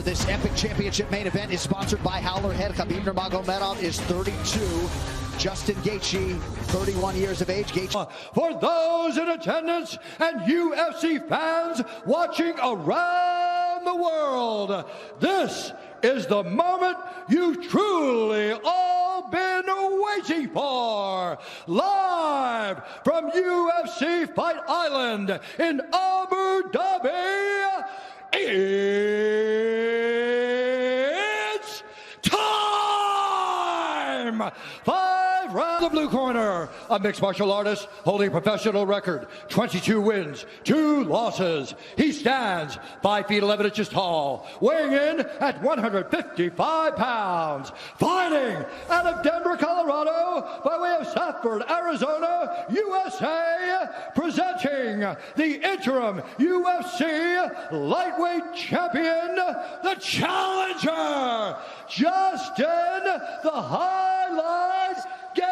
This epic championship main event is sponsored by Howler Head. Khabib Nurmagomedov is 32. Justin Gaethje, 31 years of age. Gaethje. For those in attendance and UFC fans watching around the world, this is the moment you've truly all been waiting for. Live from UFC Fight Island in Abu Dhabi, it's time! 5 rounds. The blue corner, a mixed martial artist holding a professional record, 22 wins, 2 losses. He stands 5 feet 11 inches tall, weighing in at 155 pounds. Fighting out of Denver, Colorado, by way of Southford, Arizona, USA, presenting the interim UFC lightweight champion, the challenger, Justin the Highlights Gaethje!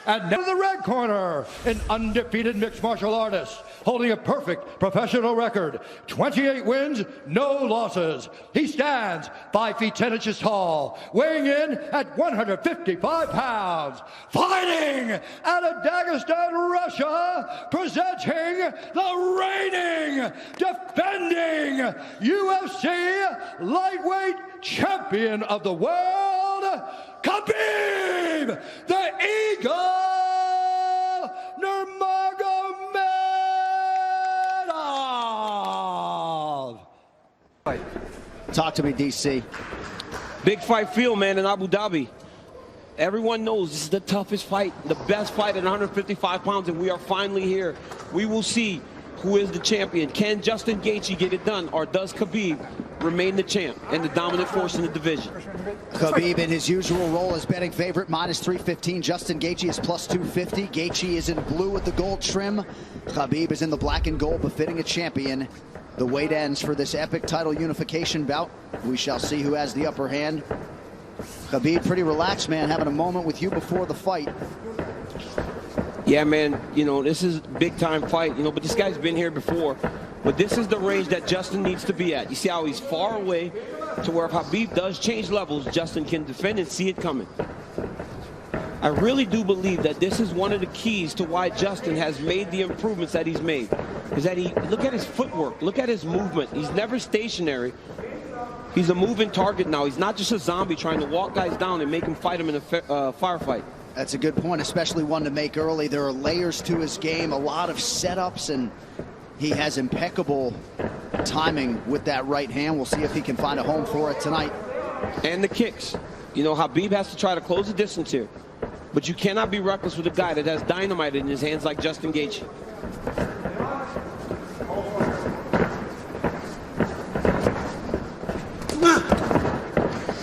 And now the red corner, an undefeated mixed martial artist holding a perfect professional record, 28 wins, no losses. He stands 5 feet 10 inches tall, weighing in at 155 pounds. Fighting out of Dagestan, Russia, presenting the reigning, defending UFC lightweight champion of the world, Khabib, the Eagle Nurmagomedov. Talk to me, DC. Big fight field, man, in Abu Dhabi. Everyone knows this is the toughest fight, the best fight at 155 pounds, and we are finally here. We will see who is the champion. Can Justin Gaethje get it done, or does Khabib remain the champ and the dominant force in the division? Khabib in his usual role as betting favorite, minus 315. Justin Gaethje is plus 250. Gaethje is in blue with the gold trim. Khabib is in the black and gold, befitting a champion. The wait ends for this epic title unification bout. We shall see who has the upper hand. Khabib, pretty relaxed, man, having a moment with you before the fight. Yeah, man, you know, this is a big-time fight, you know, but this guy's been here before. But this is the range that Justin needs to be at. You see how he's far away to where if Khabib does change levels, Justin can defend and see it coming. I really do believe that this is one of the keys to why Justin has made the improvements that he's made. Is that look at his footwork, look at his movement. He's never stationary. He's a moving target now. He's not just a zombie trying to walk guys down and make them fight him in a firefight. That's a good point, especially one to make early. There are layers to his game, a lot of setups, and he has impeccable timing with that right hand. We'll see if he can find a home for it tonight. And the kicks. You know, Khabib has to try to close the distance here. But you cannot be reckless with a guy that has dynamite in his hands like Justin Gaethje.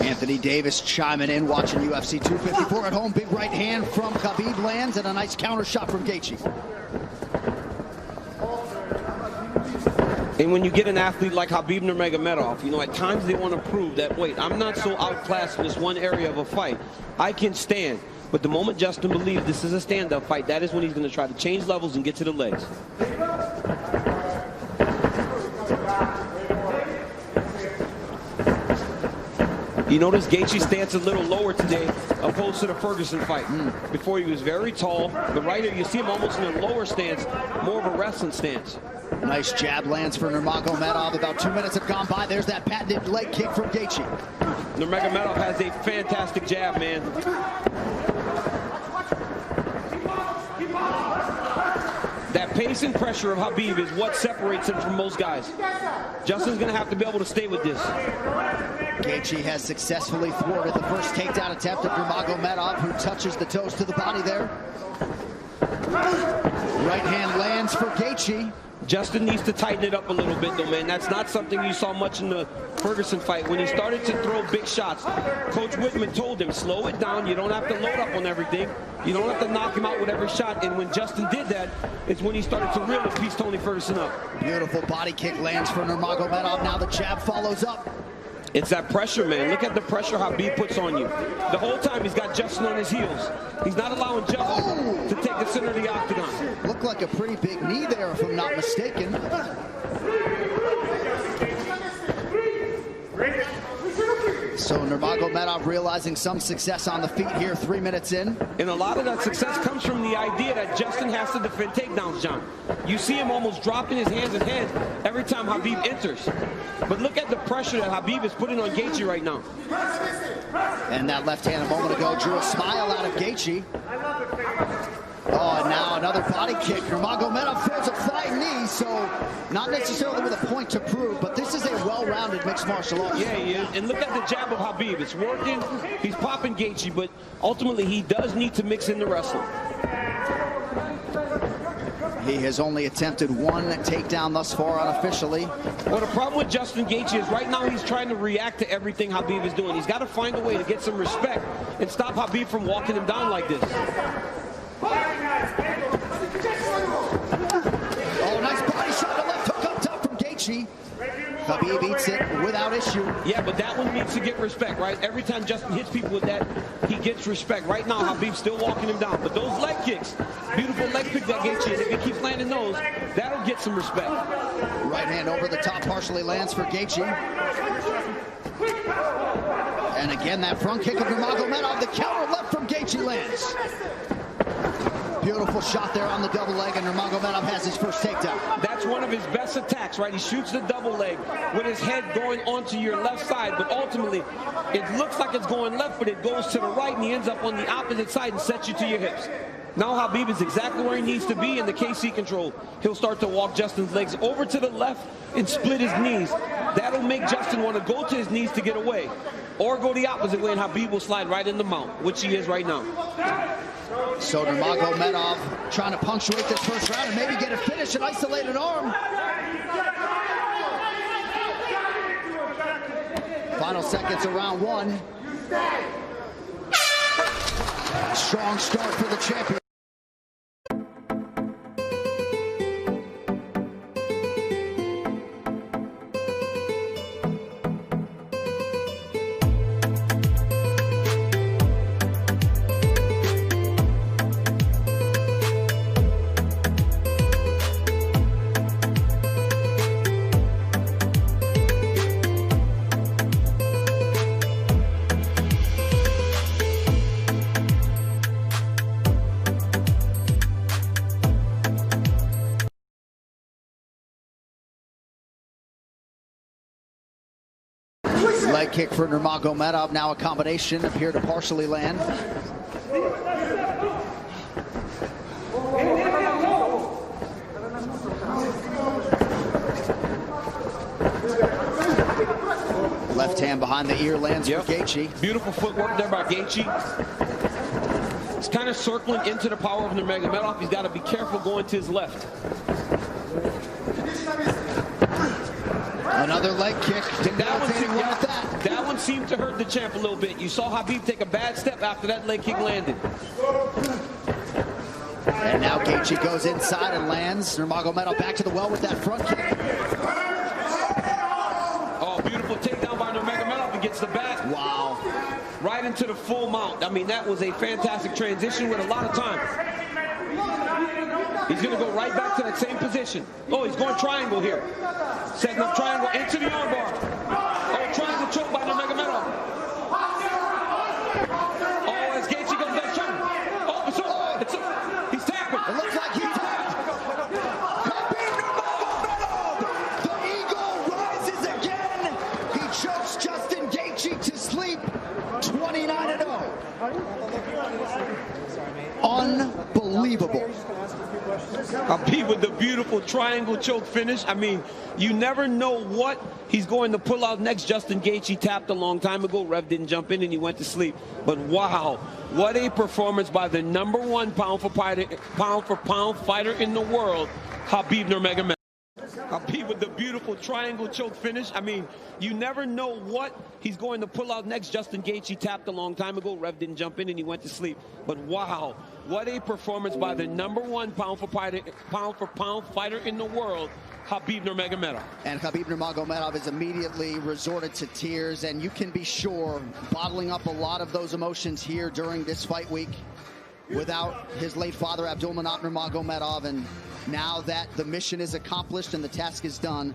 Anthony Davis chiming in, watching UFC 254 at home. Big right hand from Khabib lands, and a nice counter shot from Gaethje. And when you get an athlete like Khabib Nurmagomedov, you know, at times they want to prove that, wait, I'm not so outclassed in this one area of a fight. I can stand. But the moment Justin believes this is a stand-up fight, that is when he's going to try to change levels and get to the legs. You notice Gaethje's stance a little lower today opposed to the Ferguson fight. Before he was very tall. The right here, you see him almost in a lower stance, more of a wrestling stance. Nice jab lands for Nurmagomedov. About 2 minutes have gone by. There's that patented leg kick from Gaethje. Nurmagomedov has a fantastic jab, man. That pace and pressure of Khabib is what separates him from most guys. Justin's going to have to be able to stay with this. Gaethje has successfully thwarted the first takedown attempt of Nurmagomedov, who touches the toes to the body there. Right hand lands for Gaethje. Justin needs to tighten it up a little bit, though, man. That's not something you saw much in the Ferguson fight. When he started to throw big shots, Coach Whitman told him, slow it down. You don't have to load up on everything. You don't have to knock him out with every shot. And when Justin did that, it's when he started to really piece Tony Ferguson up. Beautiful body kick lands for Nurmagomedov. Now the jab follows up. It's that pressure, man. Look at the pressure Khabib puts on you. The whole time he's got Justin on his heels. He's not allowing Justin to take a center of the octagon. Looked like a pretty big knee there, if I'm not mistaken. So Nurmagomedov realizing some success on the feet here 3 minutes in. And a lot of that success comes from the idea that Justin has to defend takedowns, John. You see him almost dropping his hands and head every time Khabib enters. But look at the pressure that Khabib is putting on Gaethje right now. And that left hand a moment ago drew a smile out of Gaethje. Oh, and now another body kick. Nurmagomedov throws a flying knee, so not necessarily with a point to prove, but this is a well-rounded mixed martial art. Yeah, he is. And look at the jab of Khabib. It's working. He's popping Gaethje, but ultimately he does need to mix in the wrestling. He has only attempted one takedown thus far unofficially. Well, the problem with Justin Gaethje is right now he's trying to react to everything Khabib is doing. He's got to find a way to get some respect and stop Khabib from walking him down like this. Oh, nice body shot, a left hook up top from Gaethje. Khabib eats it without issue. Yeah, but that one needs to get respect, right? Every time Justin hits people with that, he gets respect. Right now, Khabib's still walking him down. But those leg kicks, beautiful leg kick that Gaethje, if he keeps landing those, that'll get some respect. Right hand over the top partially lands for Gaethje. And again, that front kick of Nurmagomedov, the counter left from Gaethje lands. Beautiful shot there on the double leg, and Nurmagomedov has his first takedown. That's one of his best attacks, right? He shoots the double leg with his head going onto your left side, but ultimately, it looks like it's going left, but it goes to the right, and he ends up on the opposite side and sets you to your hips. Now Khabib is exactly where he needs to be in the KC control. He'll start to walk Justin's legs over to the left and split his knees. That'll make Justin want to go to his knees to get away, or go the opposite way, and Khabib will slide right in the mount, which he is right now. So Nurmagomedov trying to punctuate this first round and maybe get a finish, an isolated arm. Final seconds of round one. Strong start for the champion. Leg kick for Nurmagomedov, now a combination, appear to partially land. Left hand behind the ear lands for Gaethje. Beautiful footwork there by Gaethje. He's kind of circling into the power of Nurmagomedov. He's got to be careful going to his left. Another leg kick. That one seemed to hurt the champ a little bit. You saw Khabib take a bad step after that leg kick landed. And now Gaethje goes inside and lands. Nurmagomedov back to the well with that front kick. Oh, beautiful takedown by Nurmagomedov. He gets the back. Wow. Right into the full mount. I mean, that was a fantastic transition with a lot of time. He's going to go right back to that same position. Oh, he's going triangle here. Setting up triangle into the armbar. Oh, triangle choke by Nurmagomedov. Oh, as Gaethje goes back choke. Oh, he's tapping. It looks like he's tapped. Khabib Nurmagomedov. The eagle rises again. He chokes Justin Gaethje to sleep. 29-0. Unbelievable. Khabib with the beautiful triangle choke finish. I mean, you never know what he's going to pull out next. Justin Gaethje tapped a long time ago. Rev didn't jump in and he went to sleep. But wow, what a performance by the #1 pound for pound fighter in the world, Khabib Nurmagomedov. Khabib with the beautiful triangle choke finish. I mean, you never know what he's going to pull out next. Justin Gaethje tapped a long time ago. Rev didn't jump in and he went to sleep. But wow, what a performance by the #1 pound for pound fighter in the world, Khabib Nurmagomedov. And Khabib Nurmagomedov has immediately resorted to tears, and you can be sure bottling up a lot of those emotions here during this fight week. without his late father, Abdulmanap Nurmagomedov. And now that the mission is accomplished and the task is done,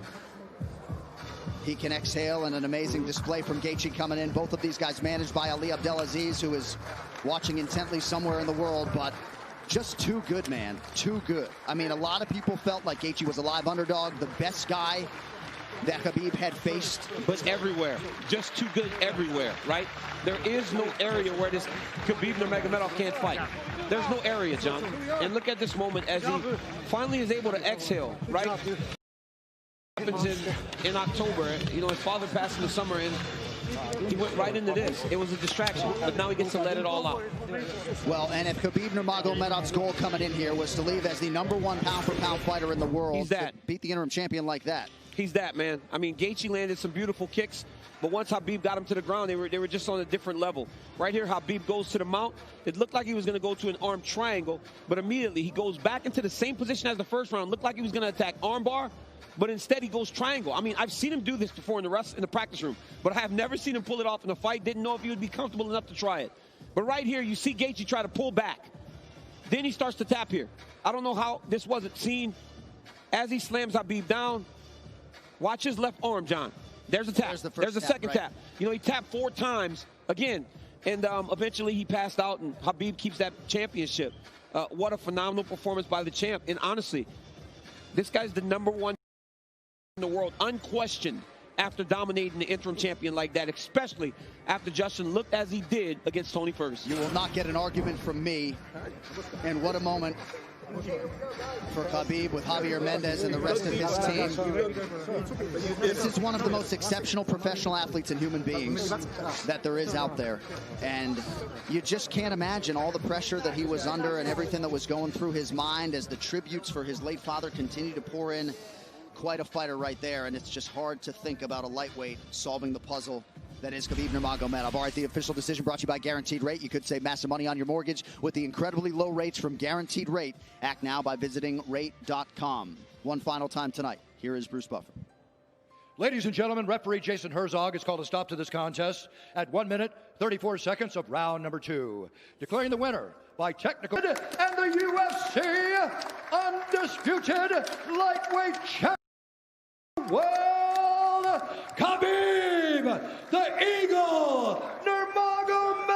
he can exhale, and an amazing display from Gaethje coming in. Both of these guys managed by Ali Abdelaziz, who is watching intently somewhere in the world, but just too good, man. Too good. I mean, a lot of people felt like Gaethje was a live underdog, the best guy that Khabib had faced. But everywhere. Just too good everywhere, right? There is no area where this Khabib Nurmagomedov can't fight. There's no area, John. And look at this moment as he finally is able to exhale, right? Happens in October. You know, his father passed in the summer, and he went right into this. It was a distraction, but now he gets to let it all out. Well, and if Khabib Nurmagomedov's goal coming in here was to leave as the #1 pound-for-pound fighter in the world, he's that. to beat the interim champion like that. He's that, man. I mean, Gaethje landed some beautiful kicks, but once Khabib got him to the ground, they were just on a different level. Right here, Khabib goes to the mount. It looked like he was going to go to an arm triangle, but immediately he goes back into the same position as the first round. Looked like he was going to attack armbar, but instead he goes triangle. I mean, I've seen him do this before in the practice room, but I have never seen him pull it off in a fight. Didn't know if he would be comfortable enough to try it. But right here, you see Gaethje try to pull back. Then he starts to tap here. I don't know how this wasn't seen. As he slams Khabib down, watch his left arm, John. There's a tap. There's a second tap. You know, he tapped 4 times again, and eventually he passed out, and Khabib keeps that championship. What a phenomenal performance by the champ. And honestly, this guy's the #1 in the world, unquestioned, after dominating the interim champion like that, especially after Justin looked as he did against Tony Ferguson. You will not get an argument from me. And what a moment for Khabib with Javier Mendez and the rest of his team. This is one of the most exceptional professional athletes and human beings that there is out there. And you just can't imagine all the pressure that he was under and everything that was going through his mind as the tributes for his late father continue to pour in. Quite a fighter right there, and it's just hard to think about a lightweight solving the puzzle that is Khabib Nurmagomedov. All right, the official decision brought to you by Guaranteed Rate. You could save massive money on your mortgage with the incredibly low rates from Guaranteed Rate. Act now by visiting rate.com. One final time tonight. Here is Bruce Buffer. Ladies and gentlemen, referee Jason Herzog has called a stop to this contest at 1 minute, 34 seconds of round number 2. Declaring the winner by technical and the UFC undisputed lightweight champion world, Khabib, the Eagle Nurmagomedov.